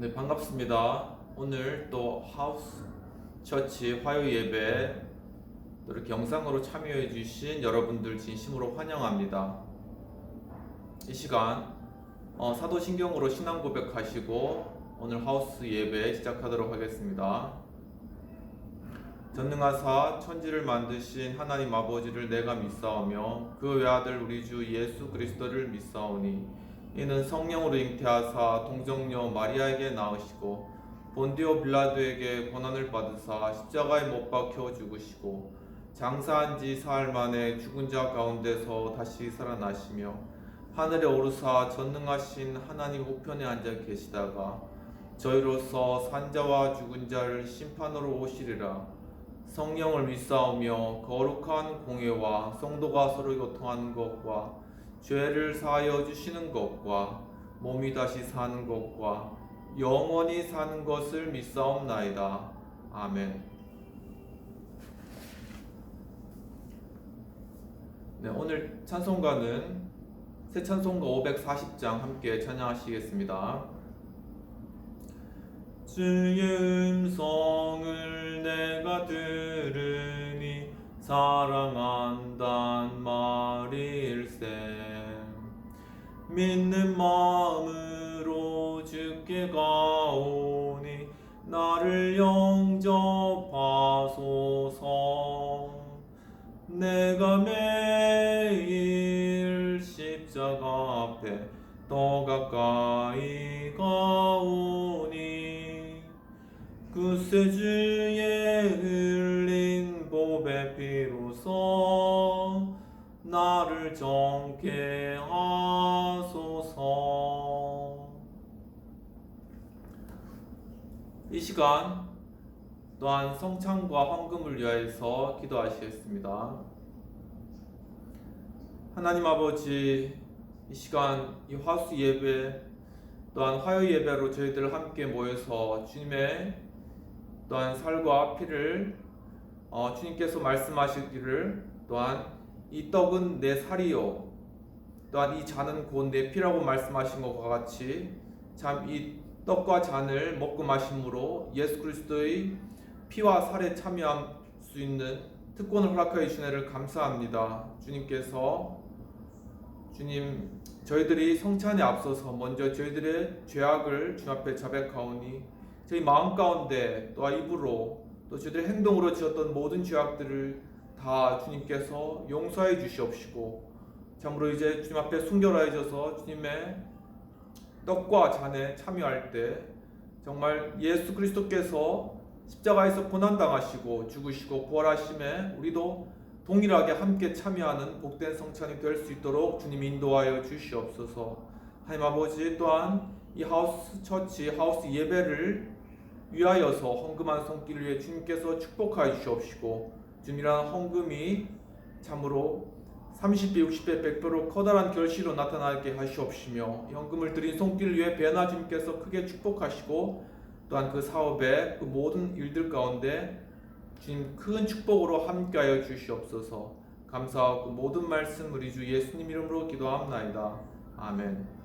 네, 반갑습니다. 오늘 또 하우스 처치 화요 예배 또 이렇게 영상으로 참여해 주신 여러분들 진심으로 환영합니다. 이 시간 사도신경으로 신앙 고백하시고 오늘 하우스 예배 시작하도록 하겠습니다. 전능하사 천지를 만드신 하나님 아버지를 내가 믿사오며 그 외아들 우리 주 예수 그리스도를 믿사오니 이는 성령으로 잉태하사 동정녀 마리아에게 낳으시고 본디오 빌라도에게 고난을 받으사 십자가에 못 박혀 죽으시고 장사한 지 사흘 만에 죽은 자 가운데서 다시 살아나시며 하늘에 오르사 전능하신 하나님 우편에 앉아 계시다가 저희로서 산자와 죽은 자를 심판으로 오시리라. 성령을 믿사오며 거룩한 공회와 성도가 서로 교통하는 것과 죄를 사하여 주시는 것과 몸이 다시 사는 것과 영원히 사는 것을 믿사옵나이다. 아멘. 네, 오늘 찬송가는 새 찬송가 540장 함께 찬양하시겠습니다. 주의 음성을 내가 들으니 사랑한단 말일세. 믿는 마음으로 주께 가오니 나를 영접하소서. 내가 매일 십자가 앞에 더 가까이 가오니 그새 주의 흘린 보배 피로써 나를 정케 하소서. 이 시간 또한 성찬과 헌금을 위하여서 기도하시겠습니다. 하나님 아버지, 이 시간 이 화수 예배 또한 화요 예배로 저희들 함께 모여서 주님의 또한 살과 피를 주님께서 말씀하시기를 또한 이 떡은 내 살이요 또한 이 잔은 곧 내 피라고 말씀하신 것과 같이 참 이 떡과 잔을 먹고 마심으로 예수 그리스도의 피와 살에 참여할 수 있는 특권을 허락하여 주시느를 감사합니다. 주님, 저희들이 성찬에 앞서서 먼저 저희들의 죄악을 주님 앞에 자백하오니 저희 마음 가운데 또한 입으로 또 저희들의 행동으로 지었던 모든 죄악들을 다 주님께서 용서해 주시옵시고 참으로 이제 주님 앞에 순결하여져서 주님의 떡과 잔에 참여할 때 정말 예수 그리스도께서 십자가에서 고난당하시고 죽으시고 부활하심에 우리도 동일하게 함께 참여하는 복된 성찬이 될 수 있도록 주님 인도하여 주시옵소서. 하나님 아버지, 또한 이 하우스 처치, 하우스 예배를 위하여서 헌금한 손길을 위해 주님께서 축복하여 주시옵시고 주님이란 헌금이 참으로 30배, 60배, 100배로 커다란 결실로 나타나게 하시옵시며 현금을 드린 손길을 위해 배나 주님께서 크게 축복하시고 또한 그 사업의 그 모든 일들 가운데 주님 큰 축복으로 함께하여 주시옵소서. 감사하고 그 모든 말씀 우리 주 예수님 이름으로 기도합나이다. 아멘.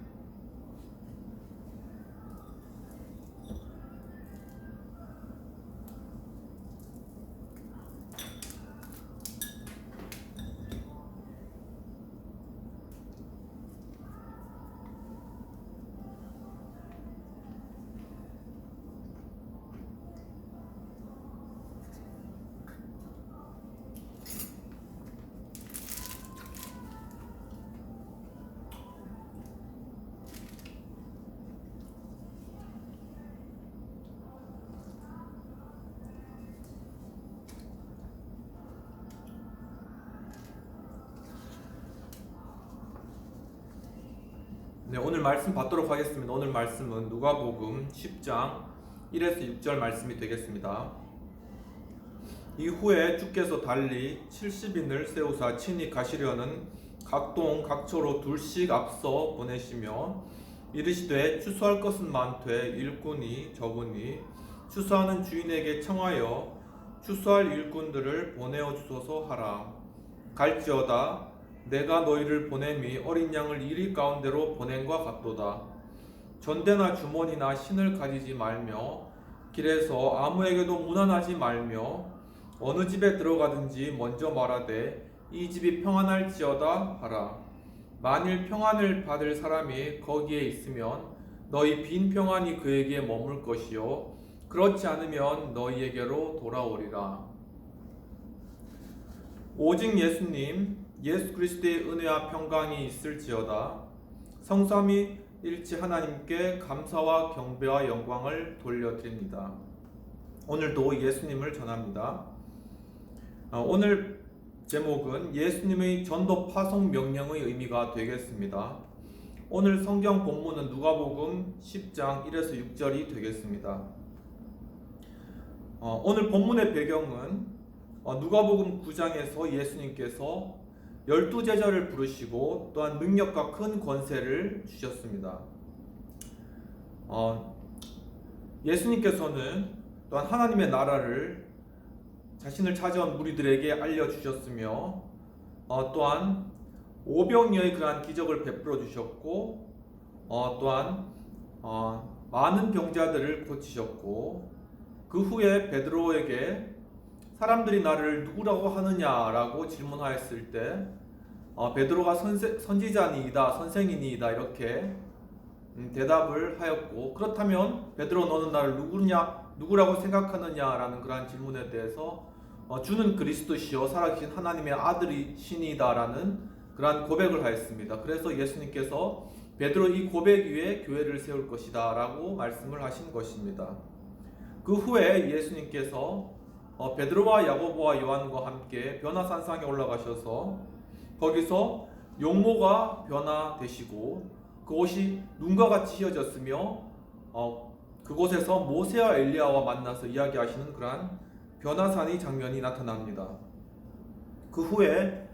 네, 오늘 말씀 받도록 하겠습니다. 오늘 말씀은 누가복음 10장 1에서 6절 말씀이 되겠습니다. 이후에 주께서 달리 70인을 세우사 친히 가시려는 각동 각처로 둘씩 앞서 보내시며 이르시되 추수할 것은 많되 일꾼이 적으니 추수하는 주인에게 청하여 추수할 일꾼들을 보내어 주소서 하라. 갈지어다 내가 너희를 보냄이 어린 양을 이리 가운데로 보냄과 같도다. 전대나 주머니나 신을 가지지 말며 길에서 아무에게도 문안하지 말며 어느 집에 들어가든지 먼저 말하되 이 집이 평안할지어다 하라. 만일 평안을 받을 사람이 거기에 있으면 너희 빈 평안이 그에게 머물 것이요 그렇지 않으면 너희에게로 돌아오리라. 오직 예수님, 예수 그리스도의 은혜와 평강이 있을지어다. 성삼위 일치 하나님께 감사와 경배와 영광을 돌려드립니다. 오늘도 예수님을 전합니다. 오늘 제목은 예수님의 전도 파송 명령의 의미가 되겠습니다. 오늘 성경 본문은 누가복음 10장 1에서 6절이 되겠습니다. 오늘 본문의 배경은 누가복음 9장에서 예수님께서 12제자를 부르시고 또한 능력과 큰 권세를 주셨습니다. 예수님께서는 또한 하나님의 나라를 자신을 찾아온 무리들에게 알려주셨으며 또한 오병이어의 그러한 기적을 베풀어 주셨고 또한 많은 병자들을 고치셨고 그 후에 베드로에게 사람들이 나를 누구라고 하느냐라고 질문하였을 때 베드로가 선지자니이다, 선생이니이다 이렇게 대답을 하였고, 그렇다면 베드로 너는 나를 누구라고 생각하느냐라는 그러한 질문에 대해서 주는 그리스도시요 살아계신 하나님의 아들이시니다라는 그러한 고백을 하였습니다. 그래서 예수님께서 베드로 이 고백 위에 교회를 세울 것이다 라고 말씀을 하신 것입니다. 그 후에 예수님께서 베드로와 야고보와 요한과 함께 변화산상에 올라가셔서 거기서 용모가 변화되시고 그곳이 눈과 같이 휘어졌으며 그곳에서 모세와 엘리야와 만나서 이야기하시는 그러한 변화산의 장면이 나타납니다. 그 후에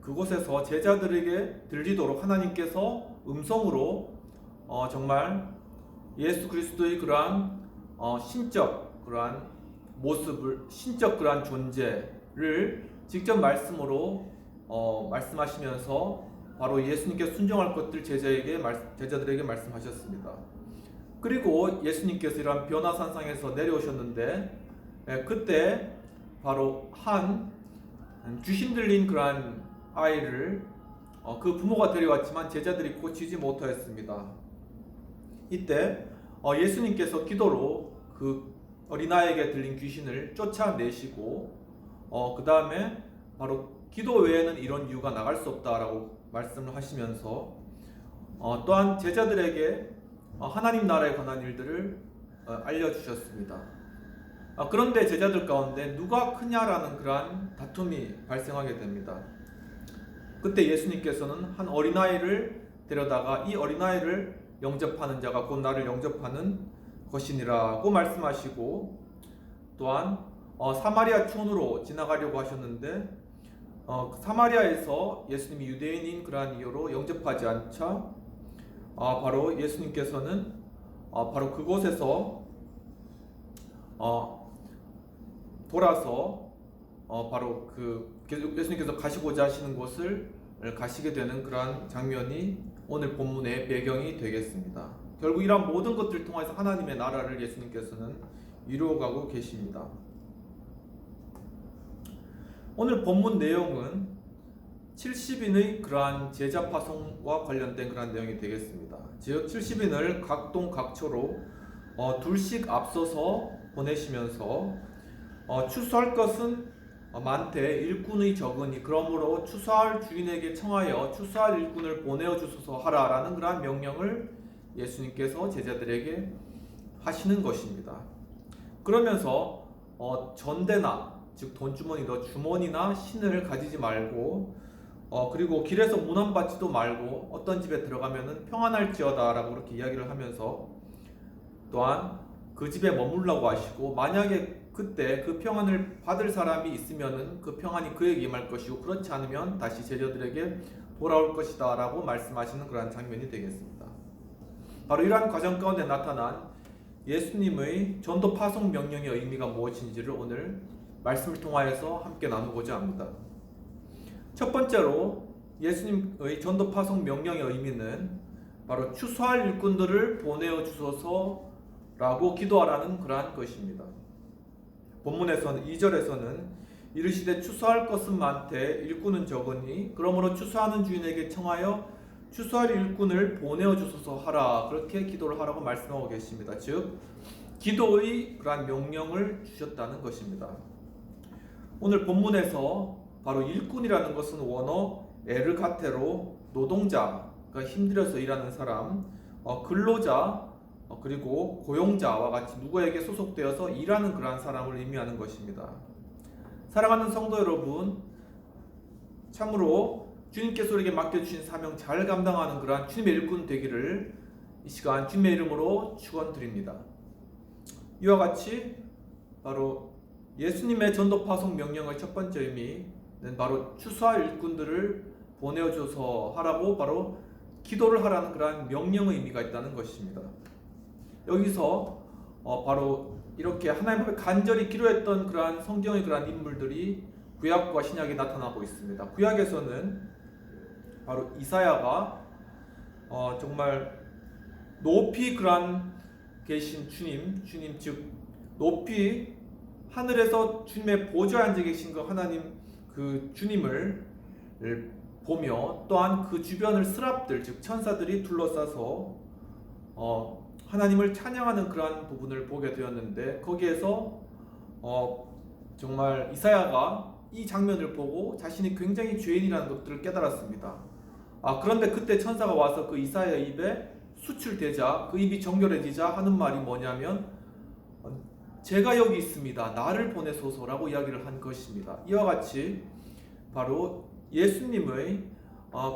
그곳에서 제자들에게 들리도록 하나님께서 음성으로 정말 예수 그리스도의 그러한 신적 그러한 모습을, 신적 그러한 존재를 직접 말씀으로 말씀하시면서 바로 예수님께 순종할 것들 제자들에게 말씀하셨습니다. 그리고 예수님께서 이러한 변화산상에서 내려오셨는데 그때 바로 한 귀신 들린 그러한 아이를 그 부모가 데려왔지만 제자들이 고치지 못하였습니다. 이때 예수님께서 기도로 그 어린아이에게 들린 귀신을 쫓아내시고 그 다음에 바로 기도 외에는 이런 이유가 나갈 수 없다라고 말씀을 하시면서 또한 제자들에게 하나님 나라에 관한 일들을 알려주셨습니다. 그런데 제자들 가운데 누가 크냐라는 그러한 다툼이 발생하게 됩니다. 그때 예수님께서는 한 어린아이를 데려다가 이 어린아이를 영접하는 자가 곧 나를 영접하는 것이니라고 말씀하시고, 또한 사마리아 촌으로 지나가려고 하셨는데 사마리아에서 예수님이 유대인인 그러한 이유로 영접하지 않자 바로 예수님께서는 바로 그곳에서 돌아서 바로 예수님께서 가시고자 하시는 곳을 가시게 되는 그러한 장면이 오늘 본문의 배경이 되겠습니다. 결국 이러한 모든 것들을 통해서 하나님의 나라를 예수님께서는 이루어가고 계십니다. 오늘 본문 내용은 70인의 그러한 제자 파송과 관련된 그러한 내용이 되겠습니다. 즉 70인을 각동 각초로 둘씩 앞서서 보내시면서 추수할 것은 많되 일꾼의 적으니 그러므로 추수할 주인에게 청하여 추수할 일꾼을 보내어 주소서 하라라는 그러한 명령을 예수님께서 제자들에게 하시는 것입니다. 그러면서 전대나 즉 돈주머니도 주머니나 신을 가지지 말고 그리고 길에서 문안받지도 말고 어떤 집에 들어가면은 평안할지어다 라고 그렇게 이야기를 하면서 또한 그 집에 머물라고 하시고 만약에 그때 그 평안을 받을 사람이 있으면은 그 평안이 그에게 임할 것이고 그렇지 않으면 다시 제자들에게 돌아올 것이다 라고 말씀하시는 그러한 장면이 되겠습니다. 바로 이러한 과정 가운데 나타난 예수님의 전도 파송 명령의 의미가 무엇인지를 오늘 말씀을 통하여서 함께 나누고자 합니다. 첫 번째로 예수님의 전도 파송 명령의 의미는 바로 추수할 일꾼들을 보내어 주소서라고 기도하라는 그러한 것입니다. 본문에서는 2절에서는 이르시되 추수할 것은 많되 일꾼은 적으니 그러므로 추수하는 주인에게 청하여 추수할 일꾼을 보내어 주소서 하라, 그렇게 기도를 하라고 말씀하고 계십니다. 즉 기도의 그러한 명령을 주셨다는 것입니다. 오늘 본문에서 바로 일꾼이라는 것은 원어 에르가테로 노동자가 힘들어서 일하는 사람, 근로자, 그리고 고용자와 같이 누구에게 소속되어서 일하는 그러한 사람을 의미하는 것입니다. 사랑하는 성도 여러분, 참으로 주님께서 우리에게 맡겨주신 사명 잘 감당하는 그러한 주님의 일꾼 되기를 이 시간 주님의 이름으로 축원드립니다. 이와 같이 바로 예수님의 전도 파송 명령의 첫 번째 의미는 바로 추수할 일꾼들을 보내어줘서 하라고 바로 기도를 하라는 그러한 명령의 의미가 있다는 것입니다. 여기서 바로 이렇게 하나님 앞에 간절히 기도했던 그러한 성경의 그러한 인물들이 구약과 신약에 나타나고 있습니다. 구약에서는 바로 이사야가 정말 높이 그러한 계신 주님 즉 높이 하늘에서 주님의 보좌에 앉아 계신 그 하나님 그 주님을 보며 또한 그 주변을 스랍들 즉 천사들이 둘러싸서 하나님을 찬양하는 그러한 부분을 보게 되었는데, 거기에서 정말 이사야가 이 장면을 보고 자신이 굉장히 죄인이라는 것들을 깨달았습니다. 그런데 그때 천사가 와서 그 이사야의 입에 수출되자 그 입이 정결해지자 하는 말이 뭐냐면 제가 여기 있습니다. 나를 보내소서라고 이야기를 한 것입니다. 이와 같이 바로 예수님의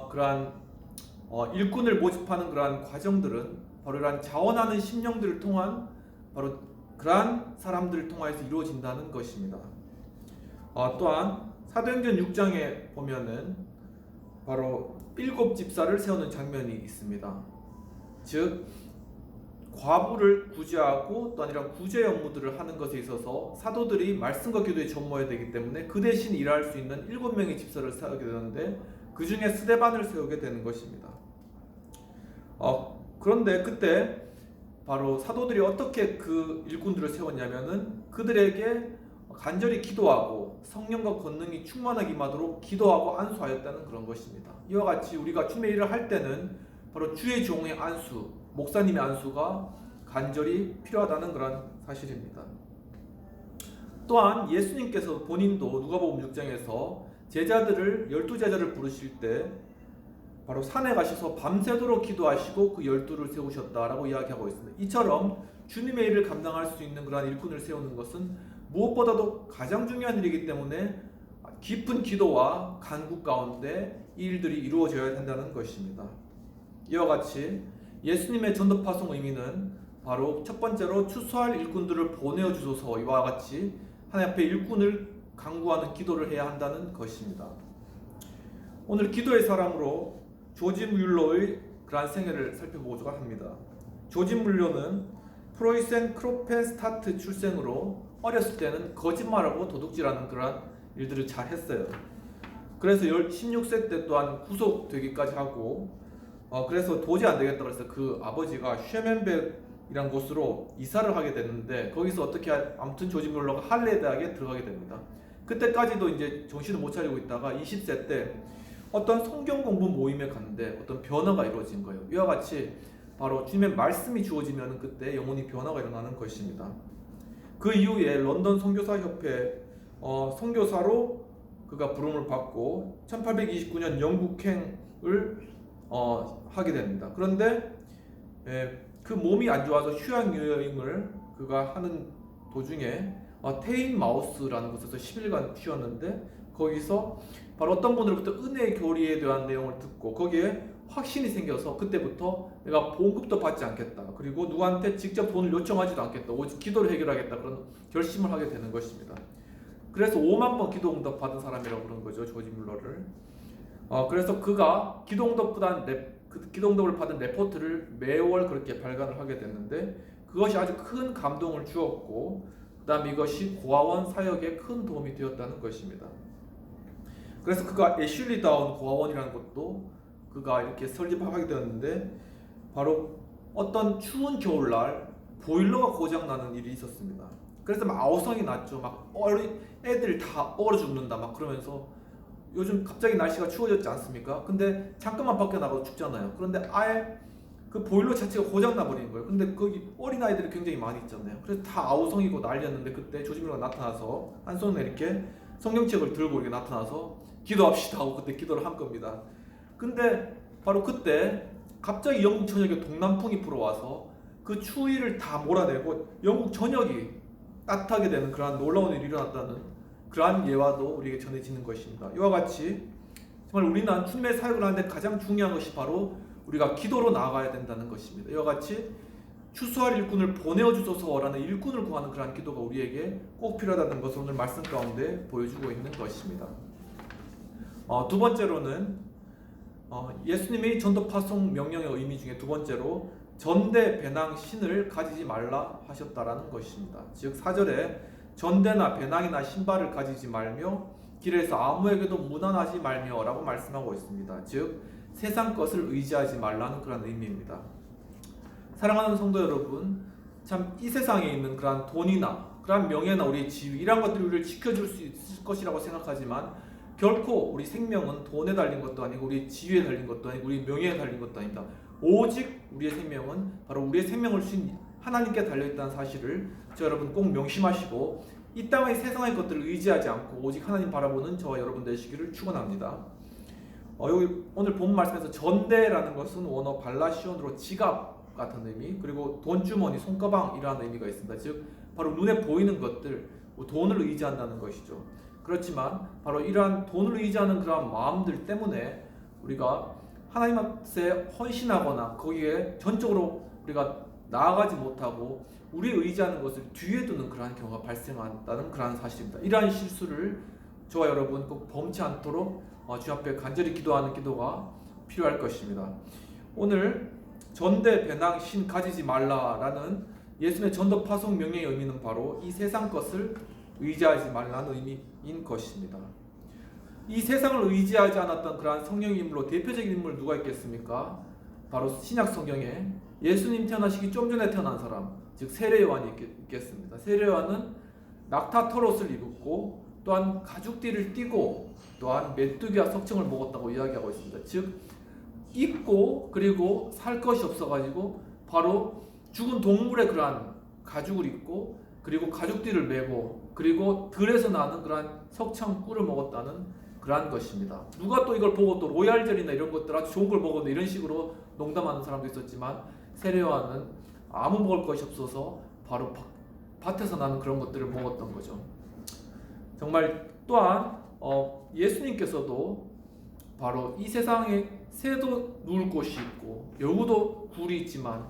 그러한 일꾼을 모집하는 그러한 과정들은 바로 이러한 자원하는 심령들을 통한 바로 그러한 사람들을 통해서 이루어진다는 것입니다. 또한 사도행전 6장에 보면은 바로 7 집사를 세우는 장면이 있습니다. 즉 과부를 구제하고 또한 이런 구제 업무들을 하는 것에 있어서 사도들이 말씀과 기도에 전무해야 되기 때문에 그 대신 일할 수 있는 7명의 집사를 세우게 되는데 그 중에 스데반을 세우게 되는 것입니다. 그런데 그때 바로 사도들이 어떻게 그 일꾼들을 세웠냐면은 그들에게 간절히 기도하고 성령과 권능이 충만하게 임하도록 기도하고 안수하였다는 그런 것입니다. 이와 같이 우리가 주님의 일을 할 때는 바로 주의 종의 안수, 목사님의 안수가 간절히 필요하다는 그런 사실입니다. 또한 예수님께서 본인도 누가복음 6장에서 제자들을 12제자를 부르실 때 바로 산에 가셔서 밤새도록 기도하시고 그 12를 세우셨다라고 이야기하고 있습니다. 이처럼 주님의 일을 감당할 수 있는 그러한 일꾼을 세우는 것은 무엇보다도 가장 중요한 일이기 때문에 깊은 기도와 간구 가운데 이 일들이 이루어져야 한다는 것입니다. 이와 같이 예수님의 전도 파송 의미는 바로 첫 번째로 추수할 일꾼들을 보내어 주소서, 이와 같이 하나님 앞에 일꾼을 간구하는 기도를 해야 한다는 것입니다. 오늘 기도의 사람으로 조지 뮬러의 그러한 생애를 살펴보고자 합니다. 조지 뮬러는 프로이센 크로펜스타트 출생으로 어렸을 때는 거짓말하고 도둑질하는 그러한 일들을 잘 했어요. 그래서 16세 때 또한 구속되기까지 하고 그래서 도저히 안 되겠다고 해서 그 아버지가 쉐멘백이라는 곳으로 이사를 하게 됐는데 거기서 어떻게 아무튼 조지 뮬러가 할레 대학에 들어가게 됩니다. 그때까지도 이제 정신을 못 차리고 있다가 20세 때 어떤 성경 공부 모임에 갔는데 어떤 변화가 이루어진 거예요. 이와 같이 바로 주님의 말씀이 주어지면 그때 영혼이 변화가 일어나는 것입니다. 그 이후에 런던 선교사 협회 선교사로 그가 부름을 받고 1829년 영국행을 하게 됩니다. 그런데 그 몸이 안 좋아서 휴양 여행을 그가 하는 도중에 테인 마우스라는 곳에서 10일간 쉬었는데 거기서 바로 어떤 분으로부터 은혜의 교리에 대한 내용을 듣고 거기에 확신이 생겨서 그때부터 내가 보급도 받지 않겠다, 그리고 누구한테 직접 돈을 요청하지도 않겠다, 오직 기도를 해결하겠다, 그런 결심을 하게 되는 것입니다. 그래서 5만 번 기도 응답 받은 사람이라고 그런 거죠, 조지 뮬러를. 그래서 그가 기도 응답을 받은 레포트를 매월 그렇게 발간을 하게 됐는데 그것이 아주 큰 감동을 주었고 그 다음 이것이 고아원 사역에 큰 도움이 되었다는 것입니다. 그래서 그가 애슐리 다운 고아원이라는 것도 그가 이렇게 설립하게 되었는데 바로 어떤 추운 겨울날 보일러가 고장나는 일이 있었습니다. 그래서 막 아우성이 났죠. 막 애들 다 얼어 죽는다 막 그러면서, 요즘 갑자기 날씨가 추워졌지 않습니까? 근데 잠깐만 밖에 나가도 춥잖아요. 그런데 아예 그 보일러 자체가 고장나 버리는 거예요. 근데 거기 어린아이들이 굉장히 많이 있잖아요. 그래서 다 아우성이고 난리였는데, 그때 조지미가 나타나서 한 손에 이렇게 성경책을 들고 이렇게 나타나서 기도합시다 하고 그때 기도를 한 겁니다. 근데 바로 그때 갑자기 영국 전역에 동남풍이 불어와서 그 추위를 다 몰아내고 영국 전역이 따뜻하게 되는 그러한 놀라운 일이 일어났다는 그러한 예화도 우리에게 전해지는 것입니다. 이와 같이 정말 우리는 춘매 사역을 하는데 가장 중요한 것이 바로 우리가 기도로 나아가야 된다는 것입니다. 이와 같이 추수할 일꾼을 보내어 주소서라는 일꾼을 구하는 그러한 기도가 우리에게 꼭 필요하다는 것을 오늘 말씀 가운데 보여주고 있는 것입니다. 두 번째로는 예수님의 전도 파송 명령의 의미 중에 두 번째로 전대 배낭 신을 가지지 말라 하셨다라는 것입니다. 즉 4절에 전대나 배낭이나 신발을 가지지 말며 길에서 아무에게도 무난하지 말며 라고 말씀하고 있습니다. 즉 세상 것을 의지하지 말라는 그런 의미입니다. 사랑하는 성도 여러분, 참 이 세상에 있는 그러한 돈이나 그러한 명예나 우리의 지위 이런 것들이 우리를 지켜줄 수 있을 것이라고 생각하지만 결코 우리 생명은 돈에 달린 것도 아니고 우리의 지위에 달린 것도 아니고 우리 명예에 달린 것도 아닙니다. 오직 우리의 생명은 바로 우리의 생명을 주신 하나님께 달려있다는 사실을 저 여러분 꼭 명심하시고 이 땅의 세상의 것들을 의지하지 않고 오직 하나님 바라보는 저와 여러분 되시기를 축원합니다. 여기 오늘 본 말씀에서 전대라는 것은 원어 발라시온으로 지갑 같은 의미, 그리고 돈주머니, 손가방이라는 의미가 있습니다. 즉 바로 눈에 보이는 것들, 돈을 의지한다는 것이죠. 그렇지만 바로 이러한 돈을 의지하는 그러한 마음들 때문에 우리가 하나님 앞에 헌신하거나 거기에 전적으로 우리가 나아가지 못하고 우리 의지하는 것을 뒤에 두는 그러한 경우가 발생한다는 그러한 사실입니다. 이러한 실수를 저와 여러분 꼭 범치 않도록 주 앞에 간절히 기도하는 기도가 필요할 것입니다. 오늘 전대 배낭 신 가지지 말라라는 예수님의 전도 파송 명령의 의미는 바로 이 세상 것을 의지하지 말라는 의미인 것입니다. 이 세상을 의지하지 않았던 그러한 성령의 인물로 대표적인 인물 누가 있겠습니까? 바로 신약 성경에 예수님 태어나시기 좀 전에 태어난 사람, 즉 세례 요한이 있겠습니다. 세례 요한은 낙타 털옷을 입었고 또한 가죽띠를 띠고 또한 메뚜기와 석청을 먹었다고 이야기하고 있습니다. 즉 입고 그리고 살 것이 없어가지고 바로 죽은 동물의 그러한 가죽을 입고 그리고 가죽띠를 메고 그리고 들에서 나는 그러한 석청 꿀을 먹었다는 그러한 것입니다. 누가 또 이걸 보고 또 로얄젤이나 이런 것들 아주 좋은 걸 먹었는데 이런 식으로 농담하는 사람도 있었지만 세례 요한은 아무 먹을 것이 없어서 바로 밭에서 나는 그런 것들을 먹었던 거죠. 정말 또한 예수님께서도 바로 이 세상에 새도 누울 곳이 있고 여우도 굴이 있지만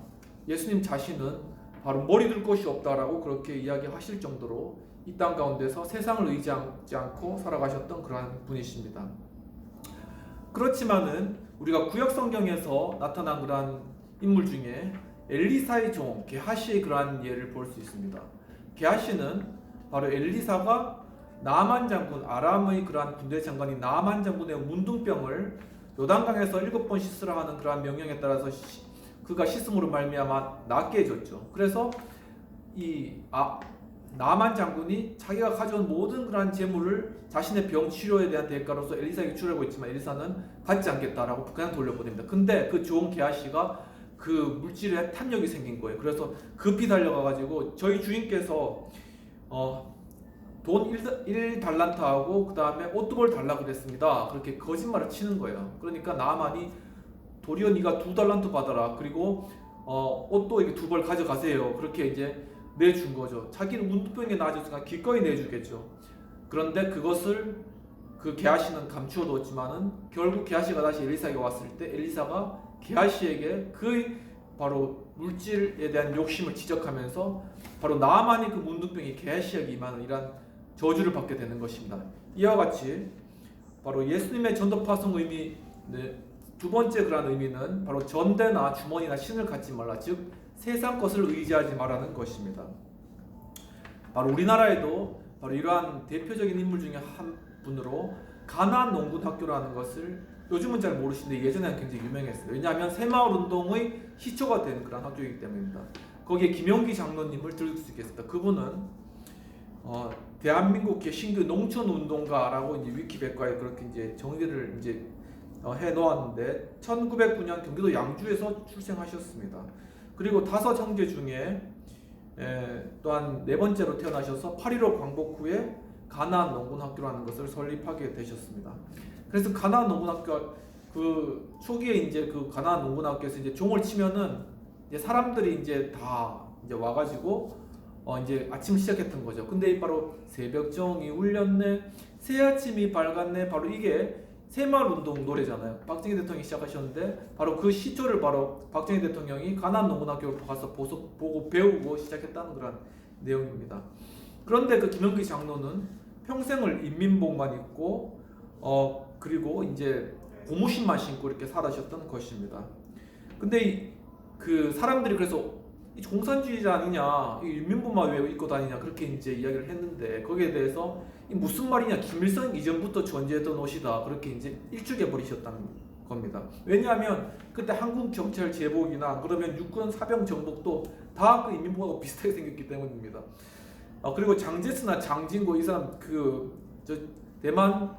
예수님 자신은 바로 머리 둘 곳이 없다라고 그렇게 이야기하실 정도로 이 땅 가운데서 세상을 의지하지 않고 살아가셨던 그러한 분이십니다. 그렇지만은 우리가 구약 성경에서 나타난 그러한 인물 중에 엘리사의 종 게하시의 그러한 예를 볼 수 있습니다. 게하시는 바로 엘리사가 나만 장군, 아람의 그러한 군대 장관인 나만 장군의 문둥병을 요단강에서 7번 씻으라 하는 그러한 명령에 따라서 그가 씻음으로 말미암아 낫게 해줬죠. 그래서 나만 장군이 자기가 가져온 모든 그러한 재물을 자신의 병 치료에 대한 대가로서 엘리사에게 주려고 했지만 엘리사는 받지 않겠다라고 그냥 돌려보냅니다. 근데 그 종 게하시가 그 물질에 탐욕이 생긴 거예요. 그래서 급히 달려가가지고 저희 주인께서 돈 1달란트하고 그 다음에 옷 2벌 달라고 그랬습니다. 그렇게 거짓말을 치는 거예요. 그러니까 나만이 도리어 네가 2달란트 받아라. 그리고 옷도 이게 2벌 가져가세요. 그렇게 이제 내준 거죠. 자기는 문둥병에 나아졌으니까 기꺼이 내주겠죠. 그런데 그것을 그 게하시는 감추어뒀지만은 결국 게하시가 다시 엘리사에게 왔을 때 엘리사가 게하시에게 그 바로 물질에 대한 욕심을 지적하면서 바로 나만이 그 문둥병이 게하시에게 임하는 이러한 저주를 받게 되는 것입니다. 이와 같이 바로 예수님의 전도 파송 의미 두 번째 그런 의미는 바로 전대나 주머니나 신을 갖지 말라, 즉 세상 것을 의지하지 말라는 것입니다. 바로 우리나라에도 바로 이러한 대표적인 인물 중에 한 분으로 가나안 농군 학교라는 것을 요즘은 잘 모르시는데 예전에는 굉장히 유명했어요. 왜냐하면 새마을 운동의 시초가 된 그런 학교이기 때문입니다. 거기에 김용기 장로님을 들을 수 있겠습니다. 그분은 대한민국 신규 농촌 운동가라고 이제 위키백과에 그렇게 이제 정의를 이제 해 놓았는데 1909년 경기도 양주에서 출생하셨습니다. 그리고 5 형제 중에 또한 4번째로 태어나셔서 8.15 광복 후에 가나안 농군학교라는 것을 설립하게 되셨습니다. 그래서 가나안 농군학교 그 초기에 이제 그 가나안 농군학교에서 이제 종을 치면은 이제 사람들이 이제 다 이제 와가지고 이제 아침 시작했던 거죠. 근데 바로 새벽정이 울렸네, 새아침이 밝았네, 바로 이게 새마을운동 노래잖아요. 박정희 대통령이 시작하셨는데 바로 그 시초를 바로 박정희 대통령이 가나안 농군학교를 가서 보고 배우고 시작했다는 그런 내용입니다. 그런데 그 김용기 장로는 평생을 인민복만 입고 그리고 이제 고무신만 신고 이렇게 살아셨던 것입니다. 근데 그 사람들이 그래서 공산주의자 아니냐, 인민복만 왜 입고 다니냐 그렇게 이제 이야기를 했는데 거기에 대해서 무슨 말이냐, 김일성 이전부터 존재했던 옷이다 그렇게 이제 일축해 버리셨다는 겁니다. 왜냐하면 그때 한국 경찰 제복이나 그러면 육군 사병 정복도 다 그 인민복하고 비슷하게 생겼기 때문입니다. 그리고 장제스나 장진고 이 사람 저 대만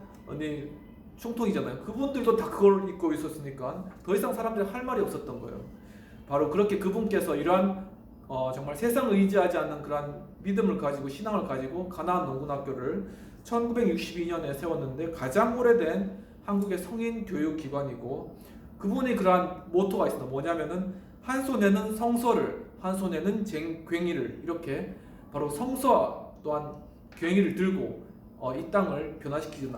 총통이잖아요. 그분들도 다 그걸 입고 있었으니까 더 이상 사람들이 할 말이 없었던 거예요. 바로 그렇게 그분께서 이러한 정말 세상을 의지하지 않는 그러한 믿음을 가지고 신앙을 가지고 가나안 농군학교를 1962년에 세웠는데 가장 오래된 한국의 성인 교육 기관이고 그분이 그러한 모토가 있습니다. 뭐냐면은 한 손에는 성서를, 한 손에는 괭이를 이렇게 바로 성서와 또한 괭이를 들고 이 땅을 변화시키고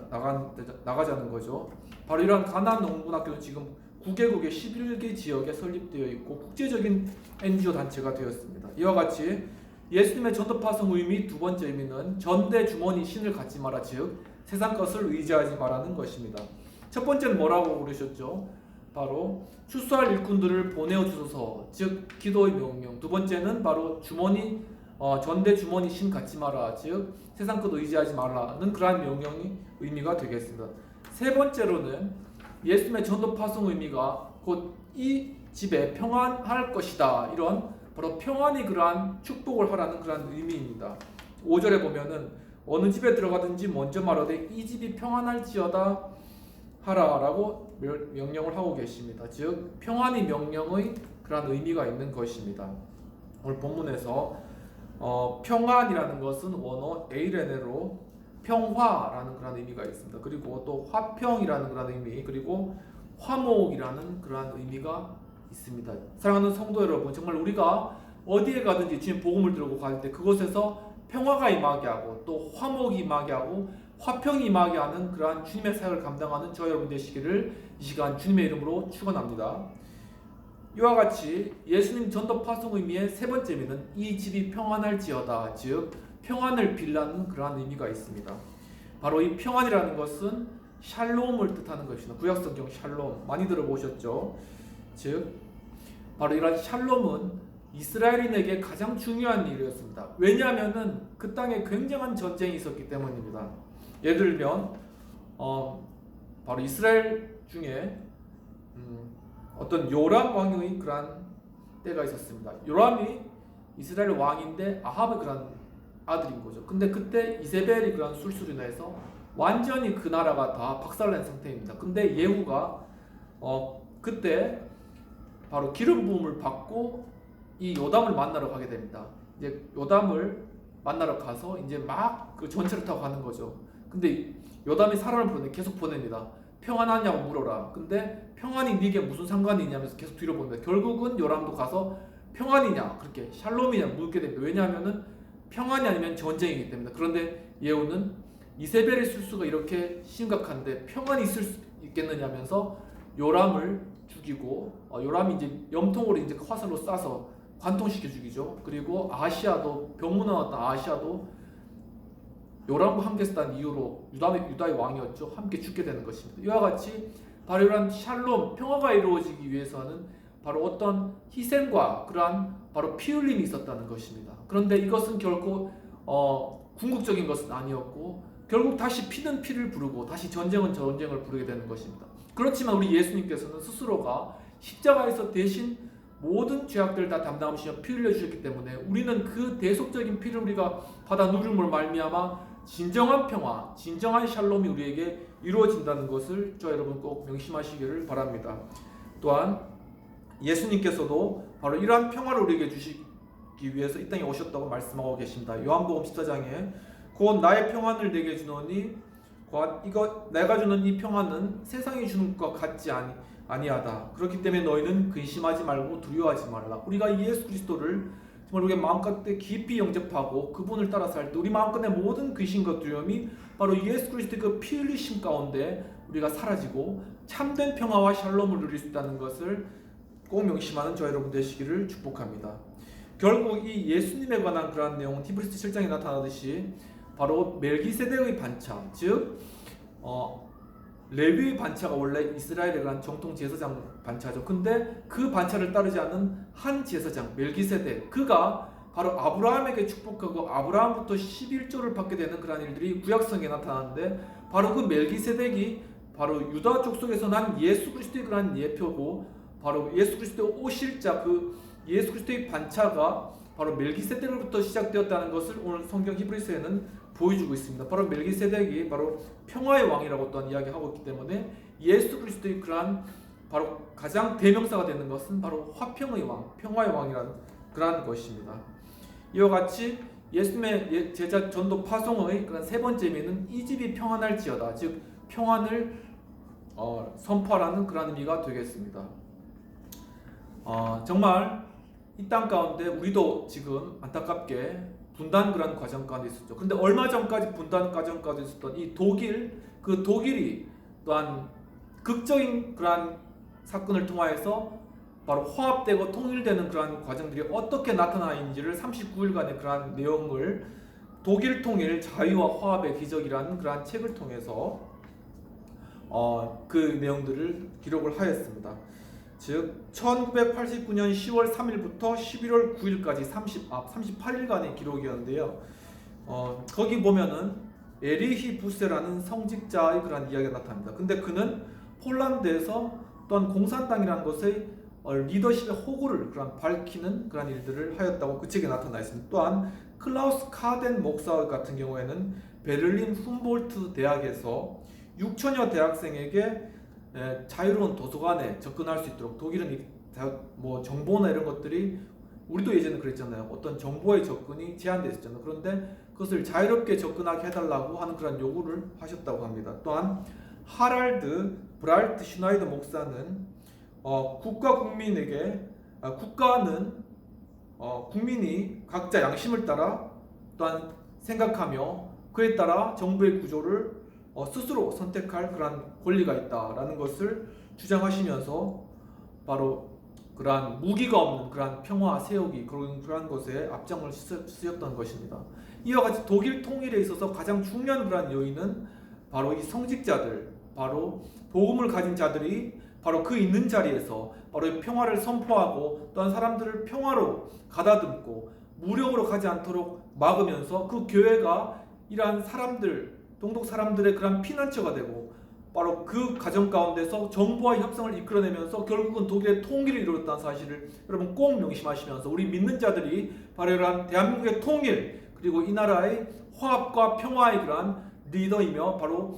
나가자는 거죠. 바로 이러한 가나안 농군학교는 지금 9개국의 11개 지역에 설립되어 있고 국제적인 NGO 단체가 되었습니다. 이와 같이 예수님의 전도파송 의미 두 번째 의미는 전대 주머니 신을 갖지 마라, 즉 세상 것을 의지하지 마라는 것입니다. 첫 번째는 뭐라고 그러셨죠? 바로 추수할 일꾼들을 보내어 주소서, 즉 기도의 명령. 두 번째는 바로 전대 주머니 신 갖지 마라, 즉 세상 것 의지하지 말라는 그러한 명령이 의미가 되겠습니다. 세 번째로는 예수님의 전도 파송 의미가 곧 이 집에 평안할 것이다, 이런 바로 평안이 그러한 축복을 하라는 그러한 의미입니다. 5절에 보면은 어느 집에 들어가든지 먼저 말하되 이 집이 평안할지어다 하라라고 명령을 하고 계십니다. 즉 평안이 명령의 그러한 의미가 있는 것입니다. 오늘 본문에서 평안이라는 것은 원어 에이레네로 평화라는 그런 의미가 있습니다. 그리고 또 화평이라는 그런 의미, 그리고 화목이라는 그런 의미가 있습니다. 사랑하는 성도 여러분, 정말 우리가 어디에 가든지 주님 복음을 들고 갈 때 그곳에서 평화가 임하게 하고 또 화목이 임하게 하고 화평이 임하게 하는 그러한 주님의 사역을 감당하는 저 여러분 되시기를 이 시간 주님의 이름으로 축원합니다. 이와 같이 예수님 전도 파송 의미의 세 번째 의미는 이 집이 평안할지어다, 즉 평안을 빌라는 그러한 의미가 있습니다. 바로 이 평안이라는 것은 샬롬을 뜻하는 것입니다. 구약성경 샬롬 많이 들어보셨죠? 즉 바로 이런 샬롬은 이스라엘인에게 가장 중요한 일이었습니다. 왜냐하면은 그 땅에 굉장한 전쟁이 있었기 때문입니다. 예를 들면 바로 이스라엘 중에 어떤 요람 왕의 그러한 때가 있었습니다. 요람이 이스라엘 왕인데 아합의 그런 아들인 거죠. 근데 그때 이세벨이 그런 술수로 인해서 완전히 그 나라가 다 박살난 상태입니다. 근데 예후가 그때 바로 기름 부음을 받고 이 요담을 만나러 가게 됩니다. 이제 요담을 만나러 가서 이제 막 그 전차를 타고 가는 거죠. 근데 요담이 사람을 계속 보냅니다. 평안하냐고 물어라. 근데 평안이 네게 무슨 상관이 있냐면서 계속 뒤로 봅니다. 결국은 요람도 가서 평안이냐, 그렇게 샬롬이냐 묻게 됩니다. 왜냐하면은 평안이 아니면 전쟁이기 때문에. 그런데 예후는 이세벨의 술수가 이렇게 심각한데 평안이 있을 수 있겠느냐면서 요람을 죽이고 요람이 이제 염통으로 이제 화살로 쏴서 관통시켜 죽이죠. 그리고 아하시아도 병문 나왔던 아하시아도 요람과 함께 했다는 이유로 유다의 왕이었죠. 함께 죽게 되는 것입니다. 이와 같이 바로 이런 샬롬, 평화가 이루어지기 위해서는 바로 어떤 희생과 그러한 바로 피 흘림이 있었다는 것입니다. 그런데 이것은 결코 궁극적인 것은 아니었고 결국 다시 피는 피를 부르고 다시 전쟁은 전쟁을 부르게 되는 것입니다. 그렇지만 우리 예수님께서는 스스로가 십자가에서 대신 모든 죄악들을 다 담당하시며 피 흘려 주셨기 때문에 우리는 그 대속적인 피를 우리가 받아 누림으로 말미암아 진정한 평화, 진정한 샬롬이 우리에게 이루어진다는 것을 저 여러분 꼭 명심하시기를 바랍니다. 또한 예수님께서도 바로 이러한 평화를 우리에게 주시기 위해서 이 땅에 오셨다고 말씀하고 계십니다. 요한복음 14장에 곧 나의 평안을 내게 주노니 이거 내가 주는 이 평안은 세상이 주는 것과 같지 아니하다. 그렇기 때문에 너희는 근심하지 말고 두려워하지 말라. 우리가 예수 그리스도를 정말 우리의 마음가운데 깊이 영접하고 그분을 따라 살 때 우리 마음가운데 모든 근심과 두려움이 바로 예수 그리스도의 그 피 흘리심 가운데 우리가 사라지고 참된 평화와 샬롬을 누릴 수 있다는 것을 꼭 명심하는 저 여러분 되시기를 축복합니다. 결국 이 예수님에 관한 그러한 내용은 히브리서 7장에 나타나듯이 바로 멜기세덱의 반차, 즉 레위의 반차가 원래 이스라엘에 관한 정통 제사장 반차죠. 근데 그 반차를 따르지 않은 한 제사장 멜기세덱, 그가 바로 아브라함에게 축복하고 아브라함부터 11조를 받게 되는 그런 일들이 구약성에 나타나는데 바로 그 멜기세덱이 바로 유다 족속에서 난 예수 그리스도의 그런 예표고 바로 예수 그리스도 오실 자 그 예수 그리스도의 반차가 바로 멜기세덱으로부터 시작되었다는 것을 오늘 성경 히브리서에는 보여주고 있습니다. 바로 멜기세덱이 바로 평화의 왕이라고 또한 이야기하고 있기 때문에 예수 그리스도의 그러한 바로 가장 대명사가 되는 것은 바로 화평의 왕, 평화의 왕이라는 그러한 것입니다. 이와 같이 예수님의 제자 전도 파송의 그런 세 번째 의미는 이 집이 평안할지어다, 즉 평안을 선포하라는 그런 의미가 되겠습니다. 정말 이 땅 가운데 우리도 지금 안타깝게 분단 그런 과정 가운데 있었죠. 그런데 얼마 전까지 분단 과정 가운데 있었던 이 독일이 또한 극적인 그러한 사건을 통하여서 바로 화합되고 통일되는 그러한 과정들이 어떻게 나타나 있는지를 39일간의 그러한 내용을 독일 통일 자유와 화합의 기적이라는 그러한 책을 통해서 그 내용들을 기록을 하였습니다. 즉 1989년 10월 3일부터 11월 9일까지 38일간의 기록이었는데요. 거기 보면은 에리히 부세라는 성직자의 그런 이야기가 나타납니다. 근데 그는 폴란드에서 또한 공산당이라는 것의 리더십의 호구를 그런 밝히는 그런 일들을 하였다고 그 책에 나타나 있습니다. 또한 클라우스 카덴 목사 같은 경우에는 베를린 훔볼트 대학에서 6천여 대학생에게 자유로운 도서관에 접근할 수 있도록, 독일은 뭐 정보나 이런 것들이 우리도 예전에 그랬잖아요. 어떤 정보의 접근이 제한되어 있었잖아요. 그런데 그것을 자유롭게 접근하게 해달라고 하는 그런 요구를 하셨다고 합니다. 또한 하랄드 브라이트 슈나이더 목사는 국가는 국민이 각자 양심을 따라 또한 생각하며 그에 따라 정부의 구조를 스스로 선택할 그러한 권리가 있다라는 것을 주장하시면서 바로 그러한 무기가 없는 그러한 평화 세우기 그러한 것에 앞장을 쓰였던 것입니다. 이와 같이 독일 통일에 있어서 가장 중요한 그러한 요인은 바로 이 성직자들, 바로 복음을 가진 자들이 바로 그 있는 자리에서 바로 평화를 선포하고 또한 사람들을 평화로 가다듬고 무력으로 가지 않도록 막으면서 그 교회가 이러한 동독 사람들의 그런 피난처가 되고 바로 그 과정 가운데서 정부와 협상을 이끌어내면서 결국은 독일의 통일을 이루었다는 사실을 여러분 꼭 명심하시면서 우리 믿는 자들이 바로 이러한 대한민국의 통일 그리고 이 나라의 화합과 평화의 그러한 리더이며 바로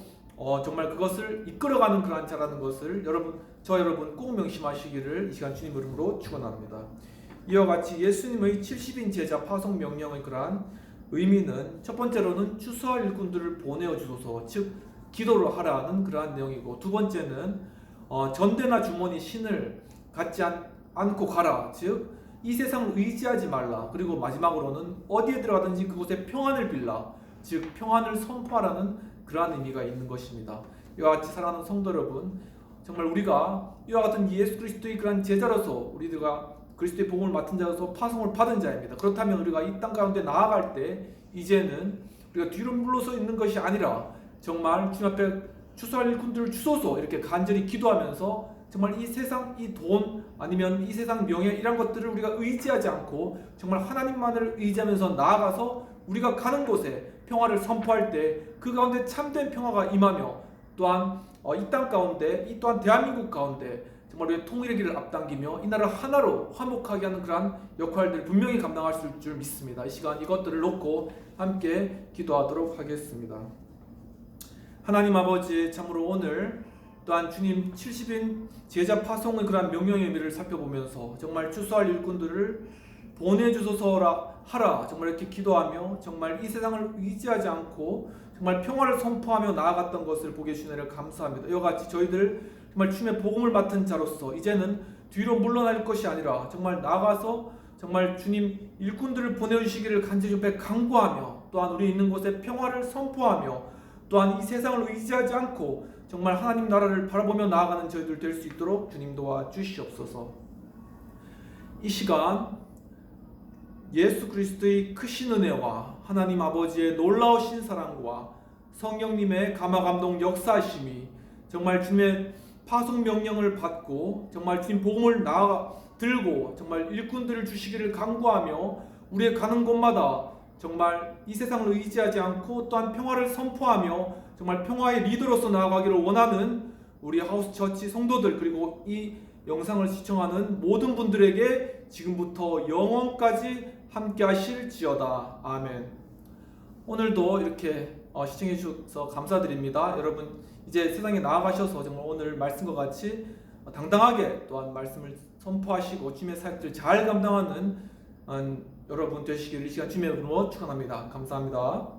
정말 그것을 이끌어가는 그러한 자라는 것을 저 여러분 꼭 명심하시기를 이 시간 주님 이름으로 축원합니다. 이와 같이 예수님의 70인 제자 파송 명령의 그러한 의미는 첫 번째로는 추수할 일꾼들을 보내어 주소서, 즉 기도를 하라는 그러한 내용이고, 두 번째는 전대나 주머니 신을 갖지 않고 가라, 즉 이 세상을 의지하지 말라. 그리고 마지막으로는 어디에 들어가든지 그곳에 평안을 빌라, 즉 평안을 선포하라는 그러한 의미가 있는 것입니다. 이와 같이 사랑하는 성도 여러분, 정말 우리가 이와 같은 예수 그리스도의 그러한 제자로서 우리가 그리스도의 복음을 맡은 자로서 파송을 받은 자입니다. 그렇다면 우리가 이 땅 가운데 나아갈 때 이제는 우리가 뒤로 물러서 있는 것이 아니라 정말 주님 앞에 추수할 일꾼들을 주소서 이렇게 간절히 기도하면서 정말 이 세상 이 돈 아니면 이 세상 명예 이런 것들을 우리가 의지하지 않고 정말 하나님만을 의지하면서 나아가서 우리가 가는 곳에 평화를 선포할 때 그 가운데 참된 평화가 임하며 또한 이 땅 가운데 이 또한 대한민국 가운데 정말 우리의 통일의 길을 앞당기며 이 나라를 하나로 화목하게 하는 그러한 역할들을 분명히 감당할 수 있을 줄 믿습니다. 이 시간 이것들을 놓고 함께 기도하도록 하겠습니다. 하나님 아버지, 참으로 오늘 또한 주님 70인 제자 파송의 그러한 명령의 의미를 살펴보면서 정말 추수할 일꾼들을 보내주소서라 하라 정말 이렇게 기도하며 정말 이 세상을 의지하지 않고 정말 평화를 선포하며 나아갔던 것을 보게 해주신 은혜를 감사합니다. 이와 같이 저희들 정말 주님의 복음을 맡은 자로서 이제는 뒤로 물러날 것이 아니라 정말 나가서 정말 주님 일꾼들을 보내주시기를 간절히 옆에 간구하며 또한 우리 있는 곳에 평화를 선포하며 또한 이 세상을 의지하지 않고 정말 하나님 나라를 바라보며 나아가는 저희들 될 수 있도록 주님 도와주시옵소서. 이 시간 예수 그리스도의 크신 은혜와 하나님 아버지의 놀라우신 사랑과 성령님의 감화감동 역사하심이 정말 주님의 파송 명령을 받고 정말 주님 복음을 들고 정말 일꾼들을 주시기를 간구하며 우리의 가는 곳마다 정말 이 세상을 의지하지 않고 또한 평화를 선포하며 정말 평화의 리더로서 나아가기를 원하는 우리 하우스처치 성도들 그리고 이 영상을 시청하는 모든 분들에게 지금부터 영원까지 함께 하실지어다. 아멘. 오늘도 이렇게 시청해 주셔서 감사드립니다. 여러분 이제 세상에 나아가셔서 정말 오늘 말씀과 같이 당당하게 또한 말씀을 선포하시고 주님의 사역들을 잘 감당하는 여러분 되시기를 이 시간 주님의 이름으로 축원합니다. 감사합니다.